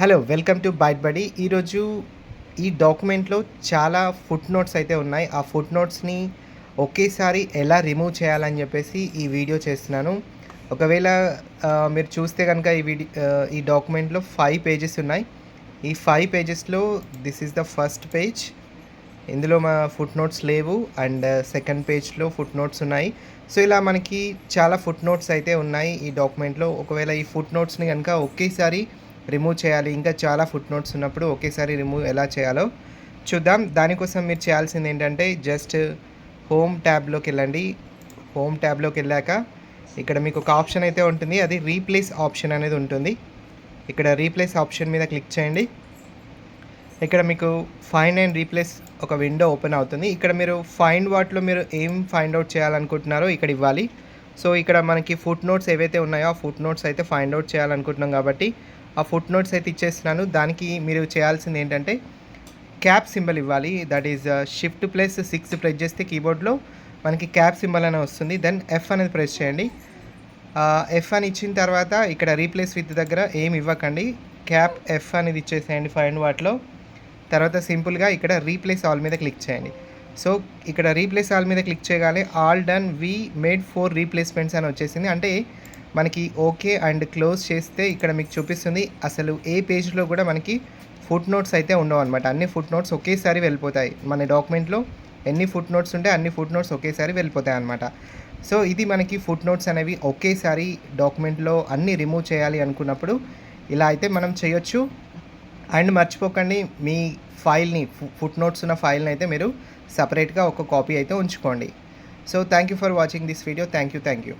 Hello welcome to Byte Buddy. ఈరోజు ఈ డాక్యుమెంట్లో చాలా ఫుట్ నోట్స్ అయితే ఉన్నాయి. ఆ ఫుట్ నోట్స్ని ఒకేసారి ఎలా రిమూవ్ చేయాలని చెప్పేసి ఈ వీడియో చేస్తున్నాను. ఒకవేళ మీరు చూస్తే కనుక ఈ డాక్యుమెంట్లో 5 పేజెస్ ఉన్నాయి. ఈ 5 పేజెస్లో this is the first page. ఇందులో మా ఫుట్ నోట్స్ లేవు అండ్ సెకండ్ పేజ్లో ఫుట్ నోట్స్ ఉన్నాయి. సో ఇలా మనకి చాలా ఫుట్ నోట్స్ అయితే ఉన్నాయి ఈ డాక్యుమెంట్లో. ఒకవేళ ఈ ఫుట్ నోట్స్ని కనుక ఒకేసారి రిమూవ్ చేయాలి, ఇంకా చాలా ఫుట్ నోట్స్ ఉన్నప్పుడు ఒకేసారి రిమూవ్ ఎలా చేయాలో చూద్దాం. దానికోసం మీరు చేయాల్సింది ఏంటంటే జస్ట్ హోమ్ ట్యాబ్లోకి వెళ్ళండి. హోమ్ ట్యాబ్లోకి వెళ్ళాక ఇక్కడ మీకు ఒక ఆప్షన్ అయితే ఉంటుంది, అది రీప్లేస్ ఆప్షన్ అనేది ఉంటుంది. ఇక్కడ రీప్లేస్ ఆప్షన్ మీద క్లిక్ చేయండి. ఇక్కడ మీకు ఫైండ్ అండ్ రీప్లేస్ ఒక విండో ఓపెన్ అవుతుంది. ఇక్కడ మీరు ఫైండ్ వాటిలో మీరు ఏం ఫైండ్ అవుట్ చేయాలనుకుంటున్నారో ఇక్కడ ఇవ్వాలి. సో ఇక్కడ మనకి ఫుట్ నోట్స్ ఏవైతే ఉన్నాయో ఆ ఫుట్ నోట్స్ అయితే ఫైండ్ అవుట్ చేయాలనుకుంటున్నాం కాబట్టి ఆ ఫుట్ నోట్స్ అయితే ఇచ్చేస్తున్నాను. దానికి మీరు చేయాల్సింది ఏంటంటే క్యాప్ సింబల్ ఇవ్వాలి. దట్ ఈజ్ Shift+6 ప్రెస్ చేస్తే కీబోర్డ్లో మనకి క్యాప్ సింబల్ అనేది వస్తుంది. దెన్ F అనేది ప్రెస్ చేయండి. F అని ఇచ్చిన తర్వాత ఇక్కడ రీప్లేస్ విత్ దగ్గర ఏమి ఇవ్వకండి, క్యాప్ F అనేది ఇచ్చేసేయండి ఫైండ్ వాటిలో. తర్వాత సింపుల్గా ఇక్కడ రీప్లేస్ ఆల్ మీద క్లిక్ చేయండి. సో ఇక్కడ రీప్లేస్ ఆల్ మీద క్లిక్ చేయగానే all done we made 4 replacements అని వచ్చేసింది. అంటే మనకి ఓకే అండ్ క్లోజ్ చేస్తే ఇక్కడ మీకు చూపిస్తుంది అసలు ఏ పేజ్లో కూడా మనకి ఫుట్ నోట్స్ అయితే ఉండవు అనమాట. అన్ని ఫుట్ నోట్స్ ఒకేసారి వెళ్ళిపోతాయి. మన డాక్యుమెంట్లో ఎన్ని ఫుట్ నోట్స్ ఉంటే అన్ని ఫుట్ నోట్స్ ఒకేసారి వెళ్ళిపోతాయి అనమాట. సో ఇది మనకి ఫుట్ నోట్స్ అనేవి ఒకేసారి డాక్యుమెంట్లో అన్నీ రిమూవ్ చేయాలి అనుకున్నప్పుడు ఇలా అయితే మనం చేయొచ్చు. అండ్ మర్చిపోకండి, మీ ఫైల్ని ఫుట్ నోట్స్ ఉన్న ఫైల్ని అయితే మీరు సపరేట్గా ఒక కాపీ అయితే ఉంచుకోండి. So thank you for watching this video. Thank you.